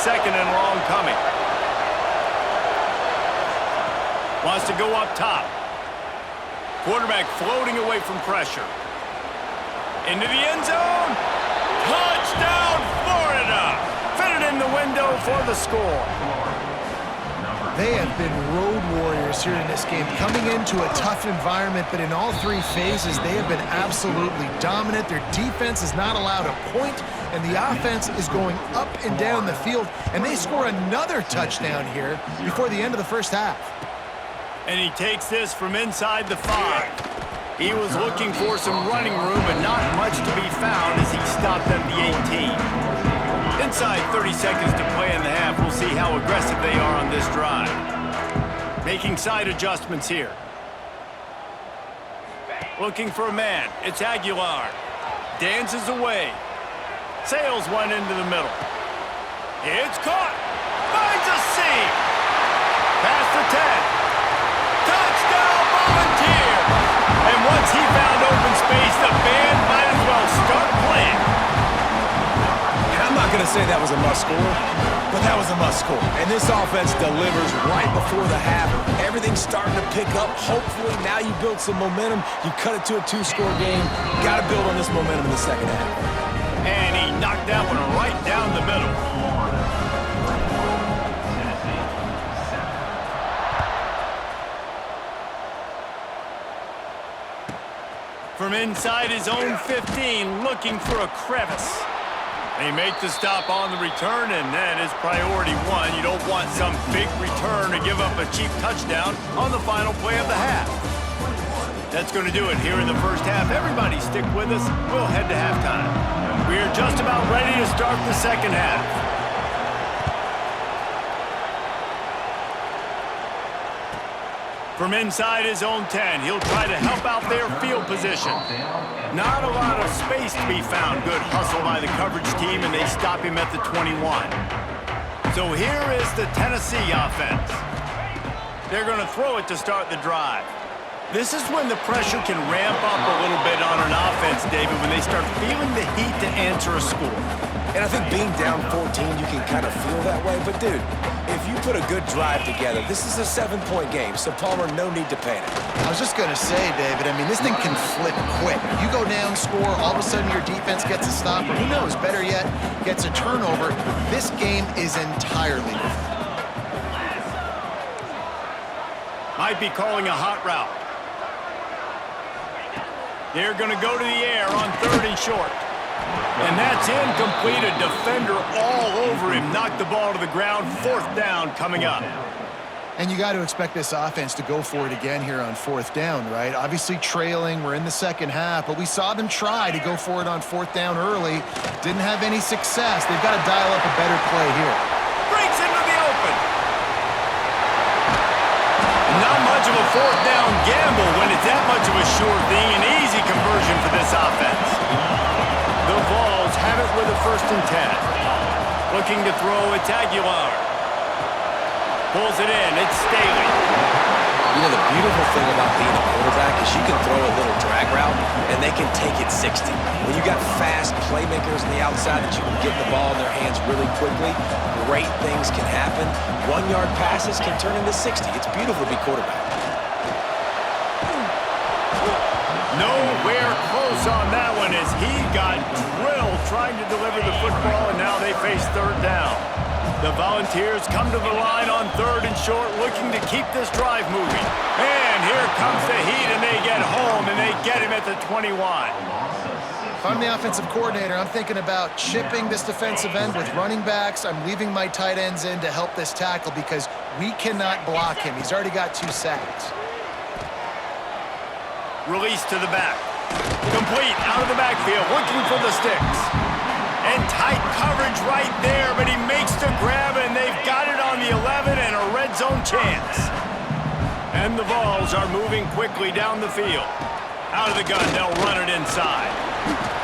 second and long coming. Wants to go up top. Quarterback floating away from pressure. Into the end zone. Touchdown, Florida! Fitted in the window for the score. They have been road warriors here in this game, coming into a tough environment, but in all three phases, they have been absolutely dominant. Their defense is not allowed a point, and the offense is going up and down the field, and they score another touchdown here before the end of the first half. And he takes this from inside the 5. He was looking for some running room, but not much to be found as he stopped at the 18. Inside 30 seconds to play in the half. We'll see how aggressive they are on this drive. Making side adjustments here. Looking for a man. It's Aguilar. Dances away. Sails one into the middle. It's caught. Finds a seam. Past the 10. Touchdown, Volunteer! And once he found open space, the band might as well start playing. And I'm not going to say that was a must-score, but that was a must-score. And this offense delivers right before the half. Everything's starting to pick up. Hopefully, now you build some momentum. You cut it to a 2-score game. Got to build on this momentum in the second half. And he knocked that one right down the middle. From inside his own 15, looking for a crevice. They make the stop on the return, and that is priority one. You don't want some big return to give up a cheap touchdown on the final play of the half. That's going to do it here in the first half. Everybody stick with us. We'll head to halftime. We are just about ready to start the second half. From inside his own 10, he'll try to help out their field position. Not a lot of space to be found. Good hustle by the coverage team, and they stop him at the 21. So here is the Tennessee offense. They're going to throw it to start the drive. This is when the pressure can ramp up a little bit on an offense, David, when they start feeling the heat to answer a score. And I think being down 14, you can kind of feel that way. But, dude, if you put a good drive together, this is a 7-point game, so Palmer, no need to panic. I was just going to say, David, I mean, this thing can flip quick. You go down, score, all of a sudden your defense gets a stop, or who knows, better yet, gets a turnover. This game is entirely different. Might be calling a hot route. They're going to go to the air on 3rd and short. And that's incomplete. A defender all over him. Knocked the ball to the ground. 4th down coming up. And you got to expect this offense to go for it again here on 4th down, right? Obviously trailing. We're in the second half, but we saw them try to go for it on 4th down early. Didn't have any success. They've got to dial up a better play here. Breaks into the open. Not much of a 4th down gamble when it's that much of a sure thing. An easy conversion for this offense. The Vols have it with a 1st and 10. Looking to throw, it's Aguilar. Pulls it in, it's Staley. You know, the beautiful thing about being a quarterback is you can throw a little drag route, and they can take it 60. When you got fast playmakers on the outside that you can get the ball in their hands really quickly, great things can happen. 1-yard passes can turn into 60. It's beautiful to be quarterback. Nowhere close on that one as he got drilled trying to deliver the football, and now they face 3rd down. The Volunteers come to the line on 3rd and short, looking to keep this drive moving. And here comes the heat, and they get home, and they get him at the 21. If I'm the offensive coordinator, I'm thinking about chipping this defensive end with running backs. I'm leaving my tight ends in to help this tackle because we cannot block him. He's already got 2 sacks. Release to the back. Complete out of the backfield, looking for the sticks. And tight coverage right there, but he makes the grab, and they've got it on the 11 and a red zone chance. And the Vols are moving quickly down the field. Out of the gun, they'll run it inside.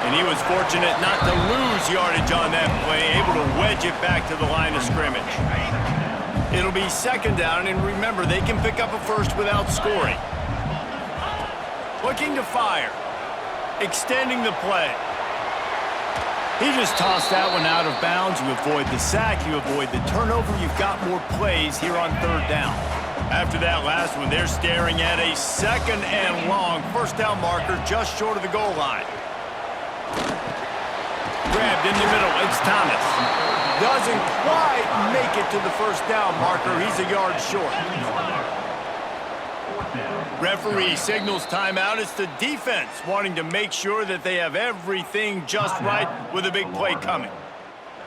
And he was fortunate not to lose yardage on that play, able to wedge it back to the line of scrimmage. It'll be 2nd down, and remember, they can pick up a 1st without scoring. Looking to fire. Extending the play. He just tossed that one out of bounds. You avoid the sack, you avoid the turnover. You've got more plays here on third down. After that last one, they're staring at a 2nd and long. First down marker just short of the goal line. Grabbed in the middle. It's Thomas. Doesn't quite make it to the first down marker. He's a yard short. Referee signals timeout. It's the defense wanting to make sure that they have everything just right with a big play coming.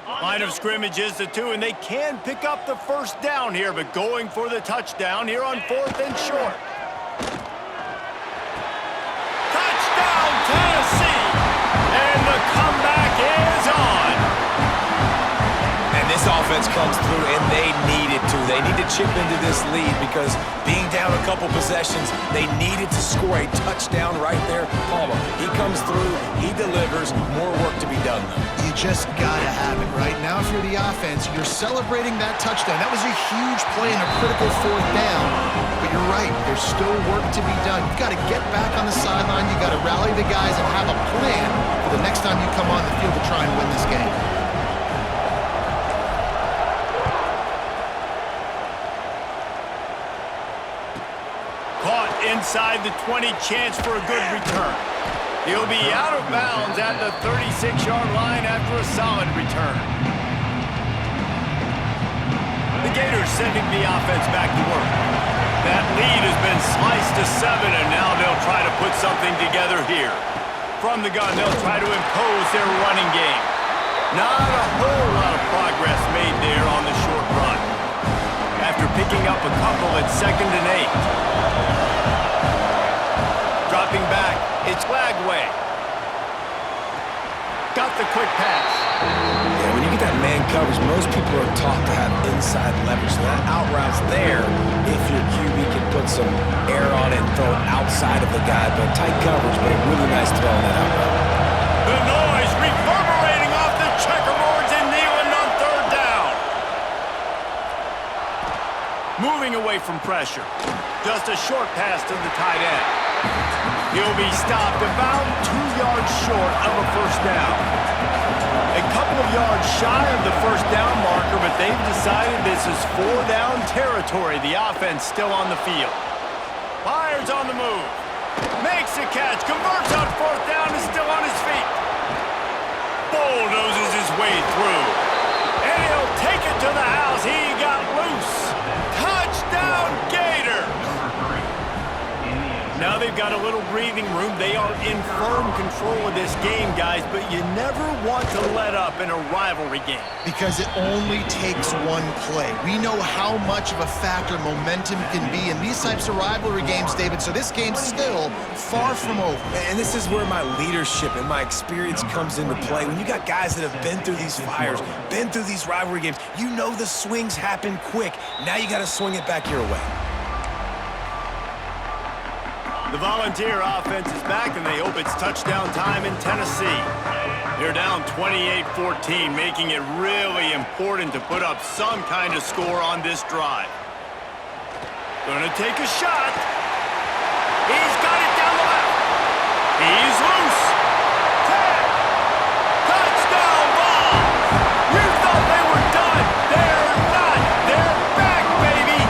Line of scrimmage is the 2, and they can pick up the first down here, but going for the touchdown here on 4th and short. Touchdown, Tennessee! And the comeback is on. And this offense comes through, and they needed to. They need to chip into this lead because being down a couple possessions, they needed to score a touchdown right there. Palmer, he comes through, he delivers. More work to be done, though. You just got to have it right now. If you're the offense, you're celebrating that touchdown. That was a huge play and a critical 4th down. But you're right, there's still work to be done. You've got to get back on the sideline. You've got to rally the guys and have a plan for the next time you come on the field to try and win this game. Caught inside the 20, chance for a good return. He'll be out of bounds at the 36-yard line after a solid return. The Gators sending the offense back to work. That lead has been sliced to 7, and now they'll try to put something together here. From the gun, they'll try to impose their running game. Not a whole lot of progress made there on the short run. After picking up a couple at 2nd and 8. Dropping back, it's Lagway. Got the quick pass. Yeah, when you get that man coverage, most people are taught to have inside leverage. So that out route's there if your QB can put some air on it and throw it outside of the guy. But tight coverage, but a really nice throw on that out route. The noise reverberating off the checkerboards and Nealon on 3rd down. Moving away from pressure. Just a short pass to the tight end. He'll be stopped about 2 yards short of a first down. A couple of yards shy of the first down marker, but they've decided this is 4-down territory. The offense still on the field. Fires on the move. Makes a catch. Converts on 4th down. Is still on his feet. Bulldozes his way through. And he'll take it to the house. He got loose. Touchdown, Gator. Now they've got a little breathing room. They are in firm control of this game, guys, but you never want to let up in a rivalry game. Because it only takes one play. We know how much of a factor momentum can be in these types of rivalry games, David, so this game's still far from over. And this is where my leadership and my experience comes into play. When you got guys that have been through these fires, been through these rivalry games, you know the swings happen quick. Now you got to swing it back your way. The Volunteer offense is back, and they hope it's touchdown time in Tennessee. They're down 28-14, making it really important to put up some kind of score on this drive. Gonna take a shot. He's got it down the left. He's loose. Touchdown ball. You thought they were done. They're not. They're back, baby.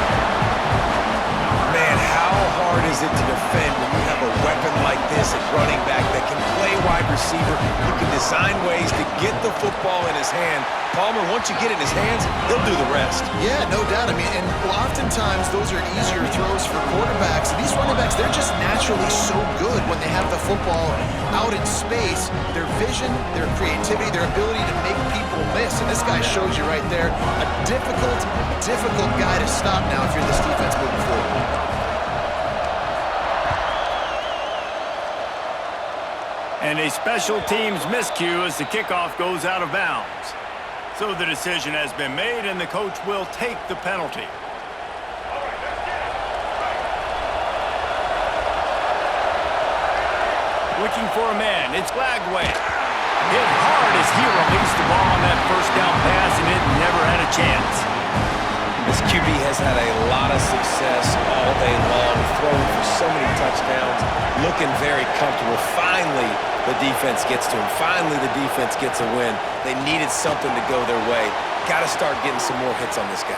Man, how hard is it to defend when you have a weapon like this at running back that can play wide receiver? You can design ways to get the football in his hand. Palmer, once you get it in his hands, he'll do the rest. Yeah, no doubt. I mean, and oftentimes those are easier throws for quarterbacks. These running backs, they're just naturally so good when they have the football out in space. Their vision, their creativity, their ability to make people miss. And this guy shows you right there, a difficult guy to stop now if you're this defense moving forward. And a special teams miscue as the kickoff goes out of bounds. So the decision has been made, and the coach will take the penalty. Looking for a man. It's Lagway. Hit hard as he released the ball on that first down pass, and it never had a chance. This QB has had a lot of success all day long, throwing for so many touchdowns. looking very comfortable. Finally, the defense gets to him. Finally, the defense gets a win. They needed something to go their way. Got to start getting some more hits on this guy.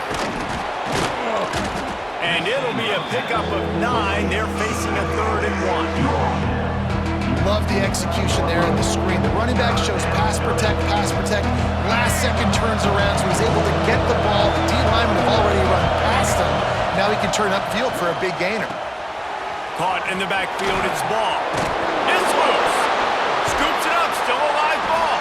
And it'll be a pickup of 9. They're facing a 3rd and 1. Love the execution there in the screen. The running back shows pass protect, pass protect. Last second turns around, so he's able to get the ball. The D linemen have already run past him. Now he can turn upfield for a big gainer. Caught in the backfield, it's Ball. It's loose. Scoops it up, still a live ball.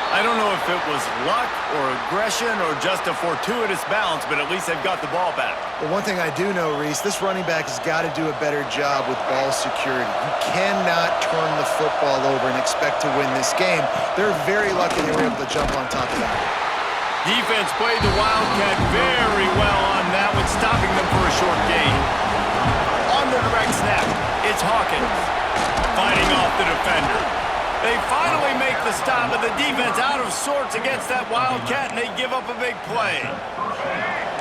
I don't know if it was luck or aggression or just a fortuitous bounce, but at least they've got the ball back. Well, one thing I do know, Reese, this running back has got to do a better job with ball security. You cannot turn the football over and expect to win this game. They're very lucky they were able to jump on top of that. Defense played the Wildcat very well on that one, stopping them for a short gain. On the direct snap, it's Hawkins fighting off the defender. They finally make the stop, but the defense out of sorts against that Wildcat, and they give up a big play.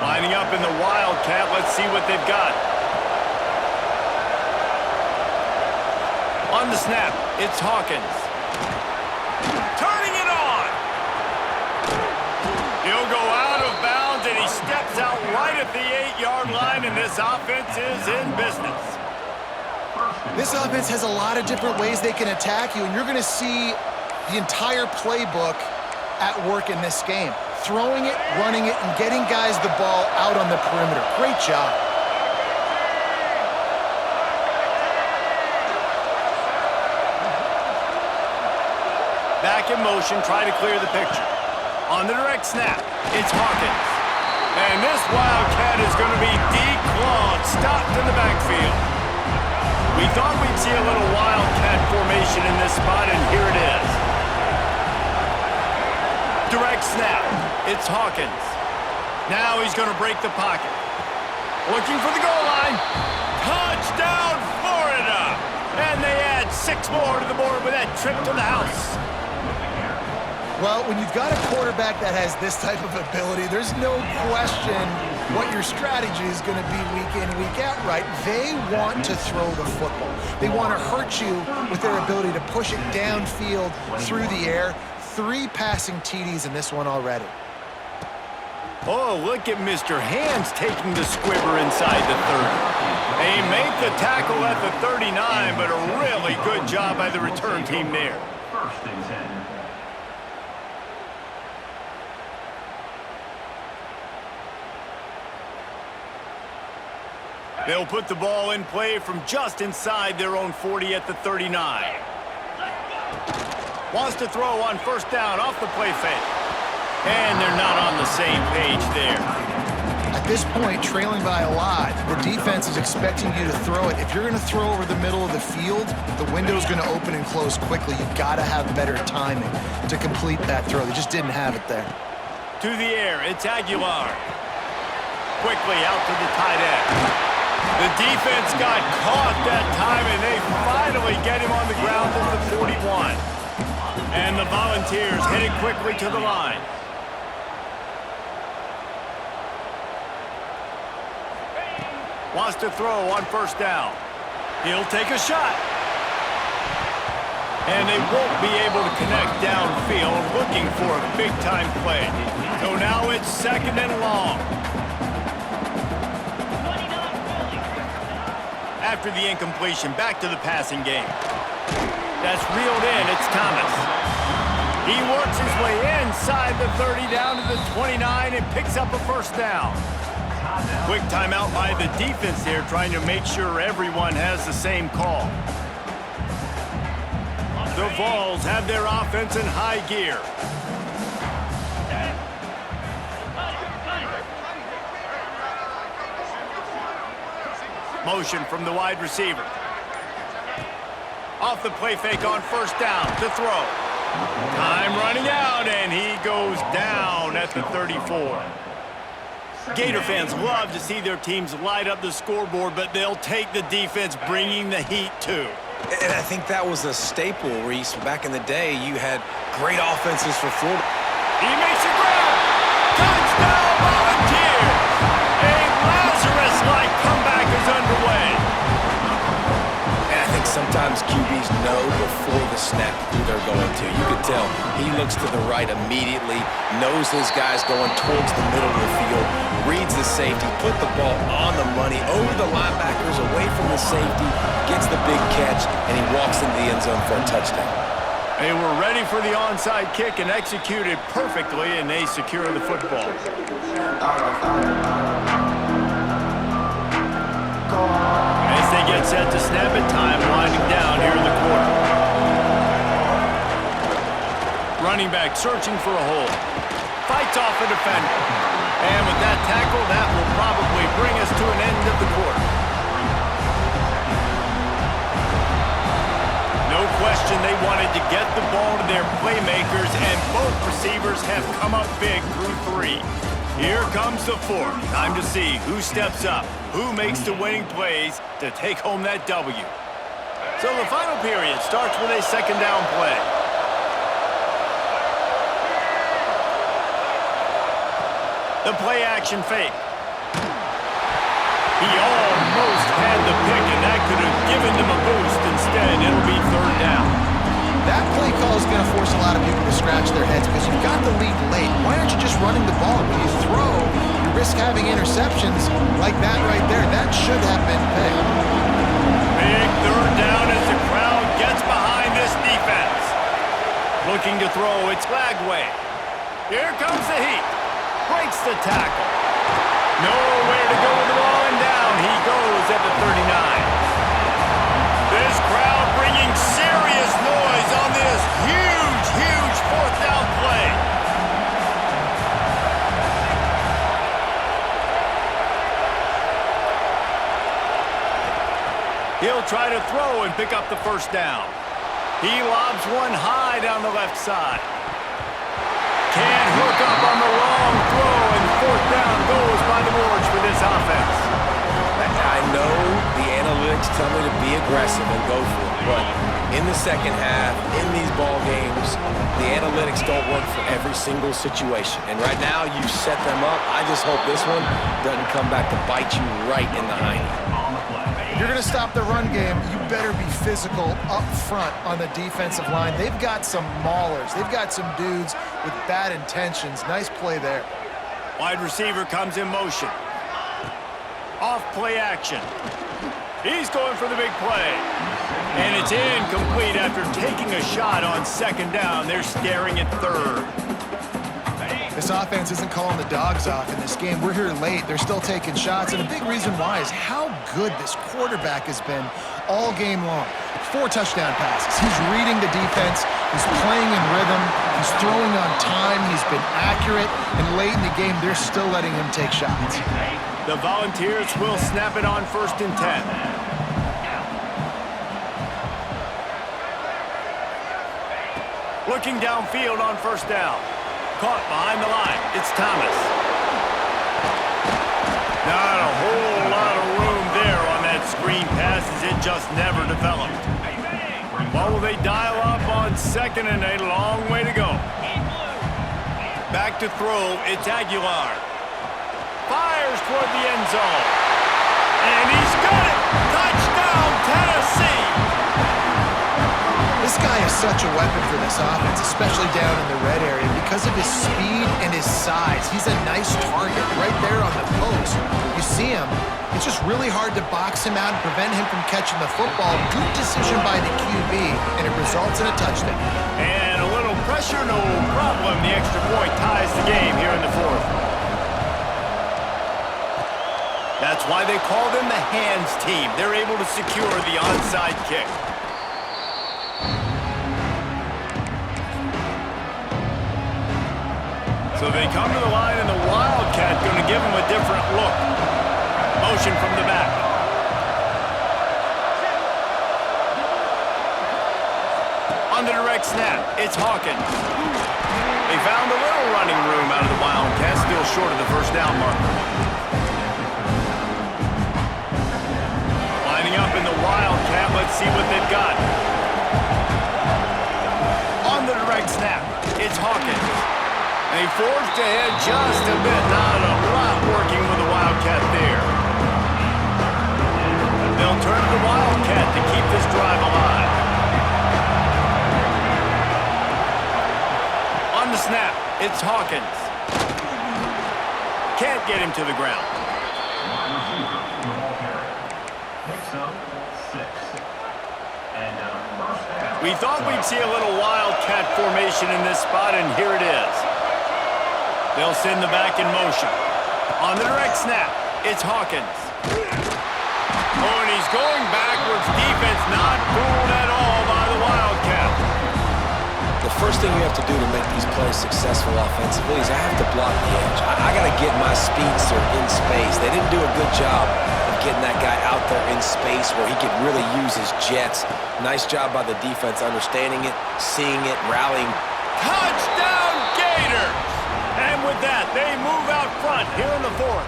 Lining up in the Wildcat, let's see what they've got. On the snap, it's Hawkins. Turning it on. He'll go out of bounds, and he steps out right at the 8-yard line, and this offense is in business. This offense has a lot of different ways they can attack you, and you're going to see the entire playbook at work in this game. Throwing it, running it, and getting guys the ball out on the perimeter. Great job. Back in motion, try to clear the picture. On the direct snap, it's Hawkins. And this Wildcat is going to be declawed, stopped in the backfield. We thought we'd see a little Wildcat formation in this spot, and here it is. Direct snap. It's Hawkins. Now he's going to break the pocket. Looking for the goal line. Touchdown, Florida! And they add 6 more to the board with that trip to the house. Well, when you've got a quarterback that has this type of ability, there's no question what your strategy is going to be week in, week out, right? They want to throw the football. They want to hurt you with their ability to push it downfield through the air. 3 passing TDs in this one already. Oh, look at Mr. Hands taking the squibber inside the 30. They make the tackle at the 39, but a really good job by the return team there. First and 10. They'll put the ball in play from just inside their own 40 at the 39. Wants to throw on first down off the play fake. And they're not on the same page there. At this point, trailing by a lot, the defense is expecting you to throw it. If you're going to throw over the middle of the field, the window's going to open and close quickly. You've got to have better timing to complete that throw. They just didn't have it there. To the air, it's Aguilar. Quickly out to the tight end. The defense got caught that time, and they finally get him on the ground at the 41. And the Volunteers headed quickly to the line. Wants to throw on first down. He'll take a shot. And they won't be able to connect downfield, looking for a big-time play. So now it's 2nd and long. After the incompletion, back to the passing game. That's reeled in, it's Thomas. He works his way inside the 30 down to the 29 and picks up a first down. Quick timeout by the defense there, trying to make sure everyone has the same call. The Vols have their offense in high gear. Motion from the wide receiver. Off the play fake on first down to throw. Time running out, and he goes down at the 34. Gator fans love to see their teams light up the scoreboard, but they'll take the defense bringing the heat too. And I think that was a staple, Reese. Back in the day, you had great offenses for Florida. He makes a grab. Touchdown, Volunteers. A Lazarus-like comeback is underway. And I think some team's QBs know before the snap who they're going to. You could tell he looks to the right immediately, knows his guy's going towards the middle of the field, reads the safety, put the ball on the money, over the linebackers, away from the safety, gets the big catch, and he walks into the end zone for a touchdown. They were ready for the onside kick and executed perfectly, and they secure the football. As they get set to snap it, time winding down here in the quarter. Running back searching for a hole. Fights off a defender. And with that tackle, that will probably bring us to an end of the quarter. No question they wanted to get the ball to their playmakers, and both receivers have come up big through 3. Here comes the 4th. Time to see who steps up, who makes the winning plays to take home that W. So the final period starts with a second down play. The play action fake. He almost had the pick, and that could have given them a boost. Instead, it'll be third down. That play call is going to force a lot of people to scratch their heads because you've got the lead late. Why aren't you just running the ball? When you throw, you risk having interceptions like that right there. That should have been picked. Big third down as the crowd gets behind this defense. Looking to throw, it's Lagway. Here comes the heat. Breaks the tackle. Nowhere to go with the ball, and down he goes at the 39. This crowd bringing serious noise on this huge, huge fourth down play. He'll try to throw and pick up the first down. He lobs one high down the left side. Can't hook up on the long throw, and fourth down goes by the boards for this offense. I know the analytics tell me to be aggressive and go for it, but in the second half, in these ball games, the analytics don't work for every single situation. And right now, you've set them up. I just hope this one doesn't come back to bite you right in the hiney. If you're going to stop the run game, you better be physical up front on the defensive line. They've got some maulers. They've got some dudes with bad intentions. Nice play there. Wide receiver comes in motion. Off play action. He's going for the big play. And it's incomplete after taking a shot on second down. They're staring at third. This offense isn't calling the dogs off in this game. We're here late. They're still taking shots, and a big reason why is how good this quarterback has been all game long. 4 touchdown passes. He's reading the defense. He's playing in rhythm. He's throwing on time. He's been accurate, and late in the game, they're still letting him take shots. The Volunteers will snap it on 1st and 10. Looking downfield on first down. Caught behind the line. It's Thomas. Not a whole lot of room there on that screen pass as it just never developed. Well, will they dial up on 2nd and a long way to go? Back to throw. It's Aguilar. Fires toward the end zone. And he's got it! Touchdown, Tennessee! This guy is such a weapon for this offense, especially down in the red area. Because of his speed and his size, he's a nice target right there on the post. You see him, it's just really hard to box him out and prevent him from catching the football. Good decision by the QB, and it results in a touchdown. And a little pressure, no problem. The extra point ties the game here in the 4th. That's why they call them the hands team. They're able to secure the onside kick. So they come to the line, and the Wildcat going to give them a different look. Motion from the back. On the direct snap, it's Hawkins. They found a little running room out of the Wildcat, still short of the first down marker. Lining up in the Wildcat, let's see what they've got. On the direct snap, it's Hawkins. They forged ahead just a bit, not a lot working with the Wildcat there. They'll turn to the Wildcat to keep this drive alive. On the snap, it's Hawkins. Can't get him to the ground. We thought we'd see a little wildcat formation in this spot, and here it is. They'll send the back in motion. On the direct snap, it's Hawkins. Oh, and he's going backwards. Defense not fooled at all by the Wildcat. The first thing you have to do to make these plays successful offensively is I have to block the edge. I got to get my speedster in space. They didn't do a good job of getting that guy out there in space where he could really use his jets. Nice job by the defense understanding it, seeing it, rallying. Touchdown, Gators! And with that, they move out front here in the fourth.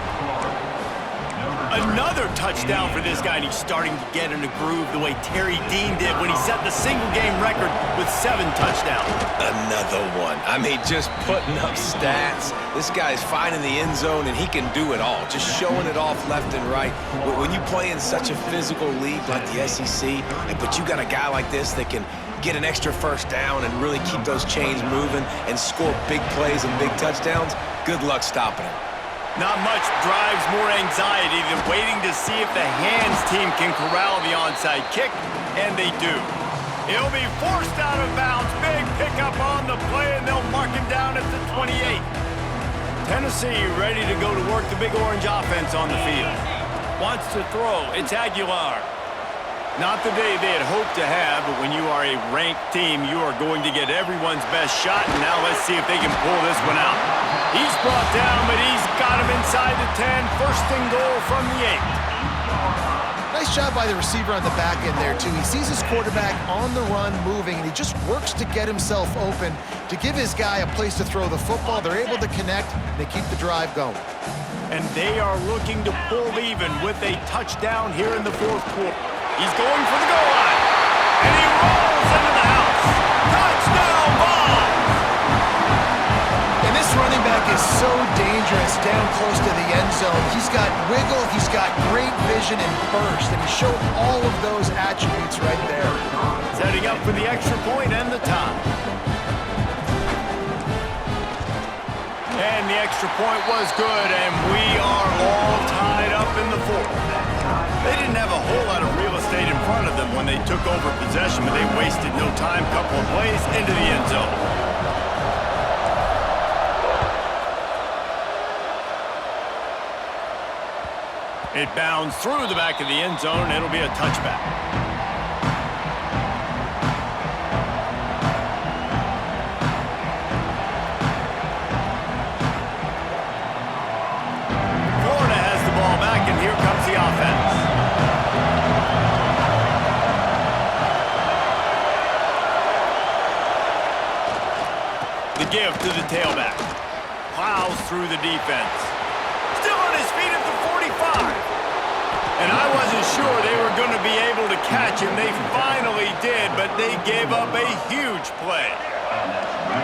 Another touchdown for this guy, and he's starting to get in a groove the way Terry Dean did when he set the single-game record with 7 touchdowns. Another one. I mean, just putting up stats. This guy's finding the end zone, and he can do it all, just showing it off left and right. But when you play in such a physical league like the SEC, but you got a guy like this that can get an extra first down and really keep those chains moving and score big plays and big touchdowns, good luck stopping him. Not much drives more anxiety than waiting to see if the hands team can corral the onside kick, and they do. He'll be forced out of bounds. Big pickup on the play, and they'll mark him down at the 28. Tennessee ready to go to work the Big Orange offense on the field. Wants to throw. It's Aguilar. Not the day they had hoped to have, but when you are a ranked team, you are going to get everyone's best shot, and now let's see if they can pull this one out. He's brought down, but he's got him inside the 10. First and goal from the 8. Nice job by the receiver on the back end there, too. He sees his quarterback on the run moving, and he just works to get himself open to give his guy a place to throw the football. They're able to connect, and they keep the drive going. And they are looking to pull even with a touchdown here in the fourth quarter. He's going for the goal line, and he rolls into the house. Touchdown ball! And this running back is so dangerous down close to the end zone. He's got wiggle, he's got great vision and burst, and he showed all of those attributes right there. Setting up for the extra point and the tie. And the extra point was good, and we are all tied up in the fourth. They didn't have a whole lot of real estate in front of them when they took over possession, but they wasted no time. Couple of plays into the end zone. It bounds through the back of the end zone. It'll be a touchback. Florida has the ball back, and here comes the offense. The give to the tailback. Plows through the defense. Still on his feet at the 45. And I wasn't sure they were going to be able to catch him. They finally did, but they gave up a huge play.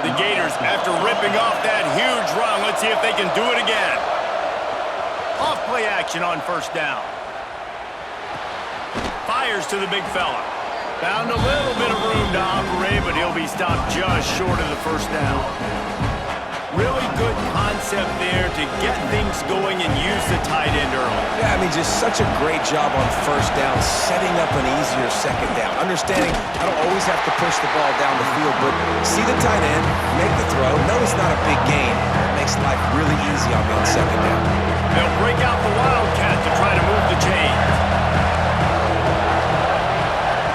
The Gators, after ripping off that huge run, let's see if they can do it again. Off play action on first down. Fires to the big fella. Found a little bit of room to operate, but he'll be stopped just short of the first down. Really good concept there to get things going and use the tight end early. Yeah, I mean, just such a great job on first down, setting up an easier second down. Understanding I don't always have to push the ball down the field, but see the tight end, make the throw. No, it's not a big gain. It makes life really easy on me on second down. They'll break out the Wildcat to try to move the chains.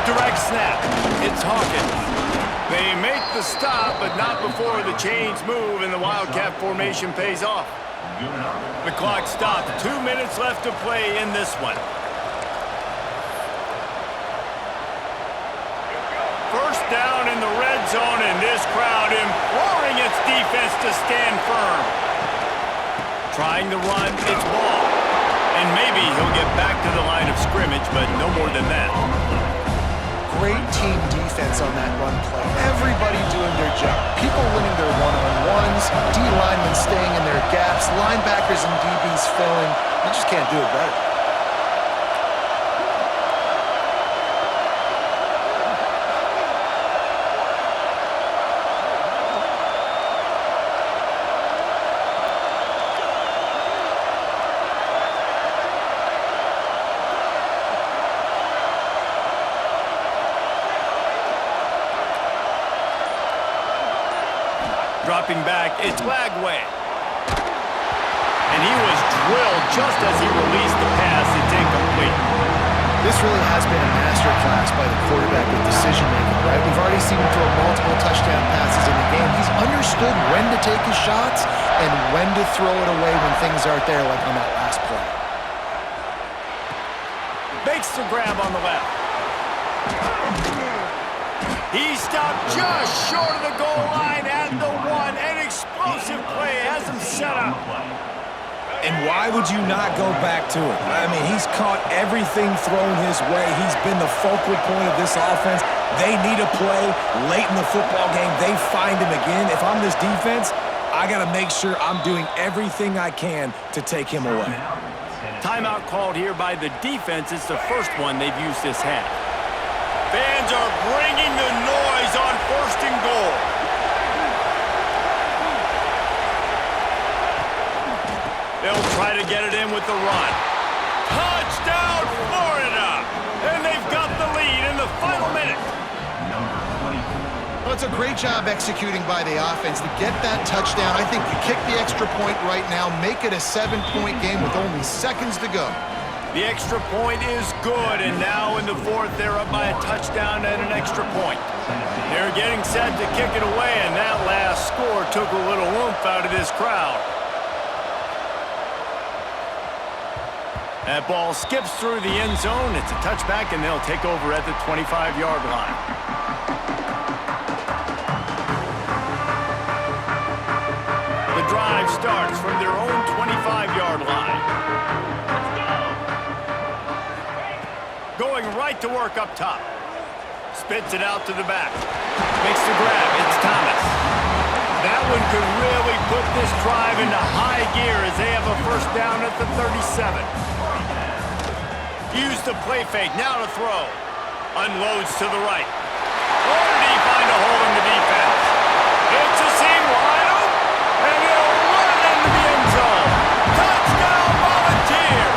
Direct snap. It's Hawkins. They make the stop, but not before the chains move and the Wildcat formation pays off. The clock stopped. 2 minutes left to play in this one. First down in the red zone, and this crowd imploring its defense to stand firm. Trying to run, it's ball. And maybe he'll get back to the line of scrimmage, but no more than that. Great team defense on that run play. Everybody doing their job. People winning their one-on-ones, D-linemen staying in their gaps, linebackers and DBs filling. You just can't do it better. It's Lagway. And he was drilled just as he released the pass. It's incomplete. This really has been a masterclass by the quarterback with decision-making, right? We've already seen him throw multiple touchdown passes in the game. He's understood when to take his shots and when to throw it away when things aren't there, like on that last play. Makes the grab on the left. He stopped just short of the goal line at the 1. An explosive play has him set up. And why would you not go back to it? I mean, he's caught everything thrown his way. He's been the focal point of this offense. They need a play late in the football game. They find him again. If I'm this defense, I got to make sure I'm doing everything I can to take him away. Timeout called here by the defense. It's the first one they've used this half. Fans are bringing the noise on 1st and goal. They'll try to get it in with the run. Touchdown, Florida! And they've got the lead in the final minute. Well, it's a great job executing by the offense to get that touchdown. I think you kick the extra point right now, make it a 7-point game with only seconds to go. The extra point is good, and now in the 4th, they're up by a touchdown and an extra point. They're getting set to kick it away, and that last score took a little oomph out of this crowd. That ball skips through the end zone. It's a touchback, and they'll take over at the 25-yard line. The drive starts from their own 25-yard line. Going right to work up top. Spits it out to the back. Makes the grab. It's Thomas. That one could really put this drive into high gear as they have a first down at the 37. Use the play fake. Now to throw. Unloads to the right. Or did he find a hole in the defense? It's a seam wide open, and he'll run it into the end zone. Touchdown, Volunteers!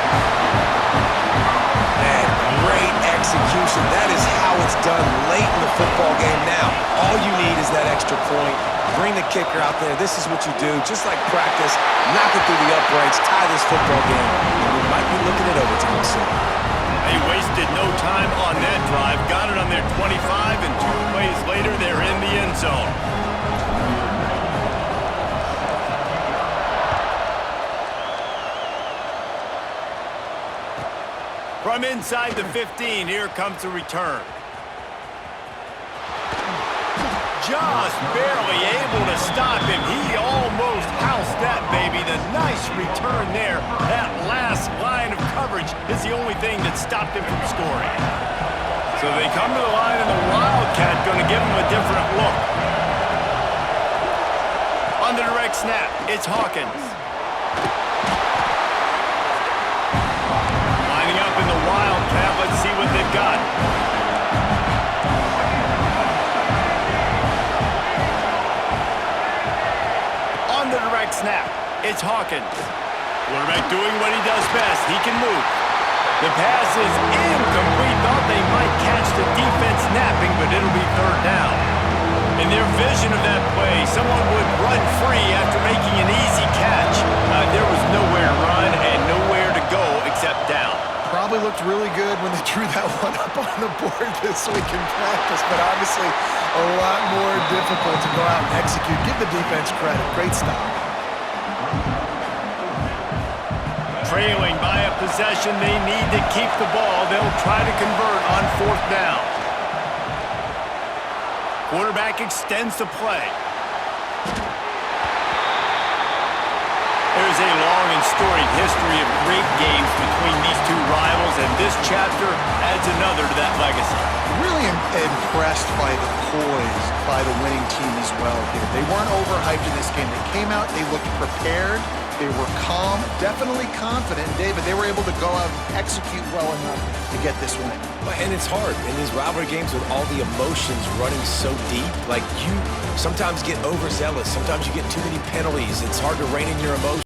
Man, great execution. That is how it's done late in the football game. Now, all you need is that extra point. Bring the kicker out there. This is what you do. Just like practice, knock it through the uprights, tie this football game, and we might be looking at overtime soon. They wasted no time on that drive. Got it on their 25, and 2 plays later, they're in the end zone. From inside the 15, here comes the return. Just barely able to stop him. He almost housed that baby. The nice return there. That last line of coverage is the only thing that stopped him from scoring. So they come to the line, and the Wildcat going to give him a different look. On the direct snap, it's Hawkins. Lining up in the Wildcat. Let's see what they've got. The direct snap. It's Hawkins. Quarterback doing what he does best. He can move. The pass is incomplete. Thought they might catch the defense napping, but it'll be 3rd down. In their vision of that play, someone would run free after making an easy catch. There was nowhere to run and nowhere to go except down. Probably looked really good when they drew that one up on the board this week in practice, but obviously a lot more difficult to go out and execute. Give the defense credit. Great stop. Trailing by a possession, they need to keep the ball. They'll try to convert on 4th down. Quarterback extends the play. There's a long and storied history of great games between these two rivals, and this chapter adds another to that legacy. Really impressed by the poise by the winning team as well here. They weren't overhyped in this game. They came out, they looked prepared, they were calm, definitely confident. And David, they were able to go out and execute well enough to get this win. And it's hard in these rivalry games with all the emotions running so deep. Like, you sometimes get overzealous. Sometimes you get too many penalties. It's hard to rein in your emotions.